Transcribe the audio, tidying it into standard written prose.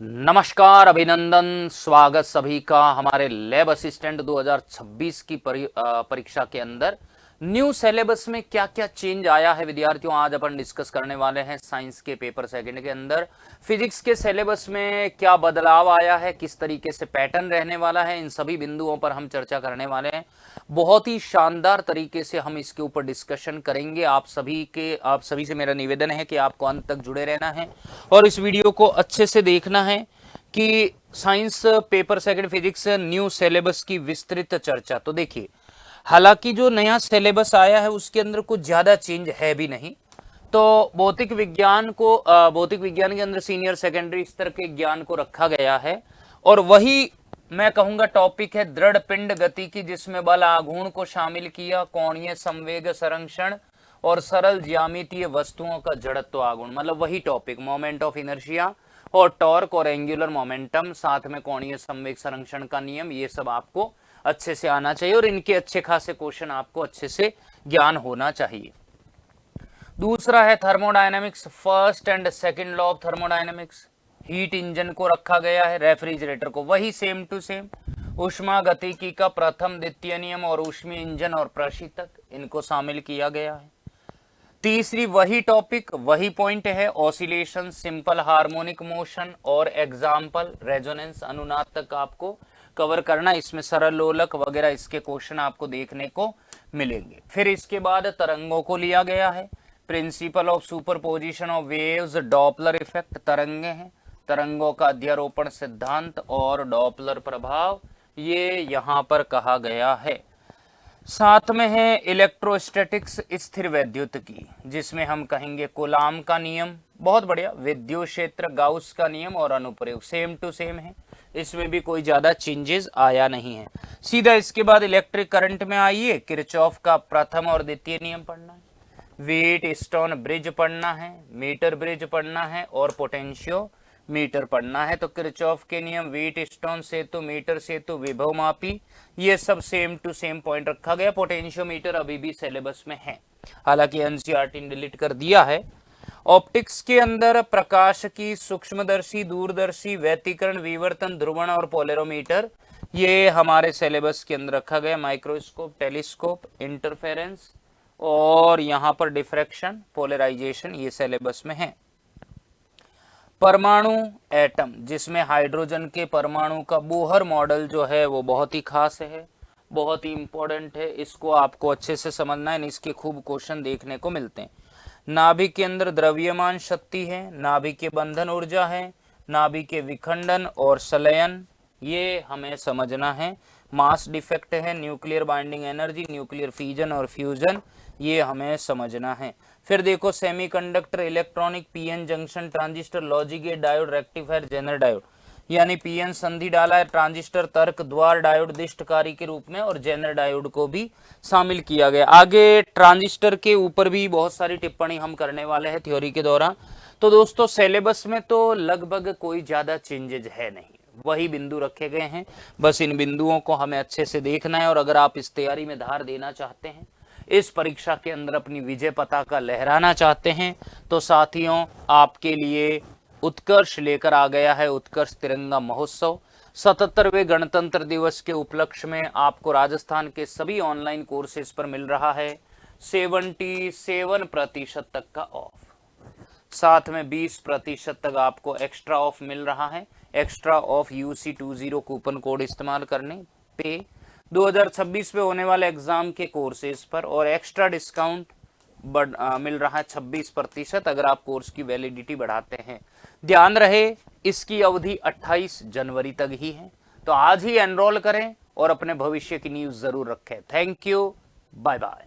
नमस्कार, अभिनंदन, स्वागत सभी का हमारे लैब असिस्टेंट 2026 की परीक्षा के अंदर। न्यू सिलेबस में क्या क्या चेंज आया है विद्यार्थियों, आज अपन डिस्कस करने वाले हैं। साइंस के पेपर सेकंड के अंदर फिजिक्स के सिलेबस में क्या बदलाव आया है, किस तरीके से पैटर्न रहने वाला है, इन सभी बिंदुओं पर हम चर्चा करने वाले हैं। बहुत ही शानदार तरीके से हम इसके ऊपर डिस्कशन करेंगे। आप सभी से मेरा निवेदन है कि आपको अंत तक जुड़े रहना है और इस वीडियो को अच्छे से देखना है कि science paper second physics new syllabus की विस्तृत चर्चा। तो देखिए, हालांकि जो नया सिलेबस आया है उसके अंदर कुछ ज्यादा चेंज है भी नहीं। तो भौतिक विज्ञान के अंदर सीनियर सेकेंडरी स्तर के ज्ञान को रखा गया है और वही मैं कहूंगा टॉपिक है दृढ़ पिंड गति की, जिसमें बल आघूर्ण को शामिल किया, कोणीय संवेग संरक्षण और सरल ज्यामितीय वस्तुओं का जड़त्व आघूर्ण, मतलब वही टॉपिक मोमेंट ऑफ इनर्शिया और टॉर्क और एंगुलर मोमेंटम, साथ में कोणीय संवेग संरक्षण का नियम, ये सब आपको अच्छे से आना चाहिए और इनके अच्छे खासे क्वेश्चन आपको अच्छे से ज्ञान होना चाहिए। दूसरा है thermodynamics, first and second law of thermodynamics. Heat engine को रखा गया है, रेफ्रिजरेटर को वही सेम टू सेम। ऊष्मा गतिकी का प्रथम द्वितीय नियम और ऊष्मीय इंजन और प्रशीतक, इनको शामिल किया गया है। तीसरी वही टॉपिक वही पॉइंट है, ऑसिलेशन, सिंपल हार्मोनिक मोशन और एग्जाम्पल, रेजोनेंस, अनुनाद तक आपको कवर करना। इसमें सरल लोलक वगैरह इसके क्वेश्चन आपको देखने को मिलेंगे। फिर इसके बाद तरंगों को लिया गया है, principle of superposition of waves, Doppler effect, तरंगे हैं, तरंगों का अध्यारोपण सिद्धांत और डॉपलर प्रभाव, ये यहां पर कहा गया है। साथ में है इलेक्ट्रोस्टैटिक्स, स्थिर वैद्युत की, जिसमें हम कहेंगे कूलाम का नियम, बहुत बढ़िया, विद्युत क्षेत्र, गाउस का नियम और अनुप्रयोग सेम टू सेम है, इसमें भी कोई ज्यादा चेंजेस आया नहीं है। सीधा इसके बाद इलेक्ट्रिक करंट में आइए, किरचॉफ का प्रथम और द्वितीय नियम पढ़ना है, व्हीट स्टोन ब्रिज पढ़ना है, मीटर ब्रिज पढ़ना है और पोटेंशियो मीटर पढ़ना है। तो किरचॉफ के नियम, व्हीट स्टोन सेतु, मीटर सेतु, विभव मापी, ये सब सेम टू सेम पॉइंट रखा गया। पोटेंशियोमीटर अभी भी सिलेबस में है, हालांकि एनसीईआरटी ने डिलीट कर दिया है। ऑप्टिक्स के अंदर प्रकाश की सूक्ष्मदर्शी, दूरदर्शी, व्यतिकरण, विवर्तन, ध्रुवण और पोलेरोमीटर, ये हमारे सिलेबस के अंदर रखा गया। माइक्रोस्कोप, टेलीस्कोप, इंटरफेरेंस और यहां पर डिफ्रैक्शन, पोलराइजेशन, ये सिलेबस में है। परमाणु, एटम, जिसमें हाइड्रोजन के परमाणु का बोहर मॉडल जो है वो बहुत ही खास है, बहुत ही इंपॉर्टेंट है, इसको आपको अच्छे से समझना है, इसके खूब क्वेश्चन देखने को मिलते हैं। नाभिक के अंदर द्रव्यमान शक्ति है, नाभिक के बंधन ऊर्जा है, नाभिक के विखंडन और संलयन, ये हमें समझना है। मास डिफेक्ट है, nuclear binding energy, nuclear fission और फ्यूजन, ये हमें समझना है। फिर देखो semiconductor, electronic, PN junction, transistor, logic gate, diode, rectifier, zener diode, यानी पीएन संधि डाला है, ट्रांजिस्टर, तर्क द्वार डायोड दिष्टकारी के रूप में और जेनर डायोड को भी शामिल किया गया। आगे ट्रांजिस्टर के ऊपर भी बहुत सारी टिप्पणी हम करने वाले हैं थ्योरी के दौरान। तो दोस्तों सिलेबस में तो लगभग कोई ज्यादा चेंजेज है नहीं, वही बिंदु रखे गए हैं, बस इन बिंदुओं को हमें अच्छे से देखना है। और अगर आप इस तैयारी में धार देना चाहते हैं, इस परीक्षा के अंदर अपनी विजय पताका लहराना चाहते हैं, तो साथियों आपके लिए उत्कर्ष लेकर आ गया है उत्कर्ष तिरंगा महोत्सव। 77वें गणतंत्र दिवस के उपलक्ष्य में आपको राजस्थान के सभी ऑनलाइन कोर्सेज पर मिल रहा है 77% तक का ऑफ, साथ में 20% तक आपको एक्स्ट्रा ऑफ मिल रहा है। Extra off UC20 coupon code इस्तेमाल करने पे 2026 में होने वाले एग्जाम के कोर्सेज पर, और एक्स्ट्रा डिस्काउंट मिल रहा है 26% अगर आप कोर्स की वैलिडिटी बढ़ाते हैं। ध्यान रहे इसकी अवधि 28 जनवरी तक ही है, तो आज ही एनरोल करें और अपने भविष्य की न्यूज जरूर रखें। Thank you, bye bye.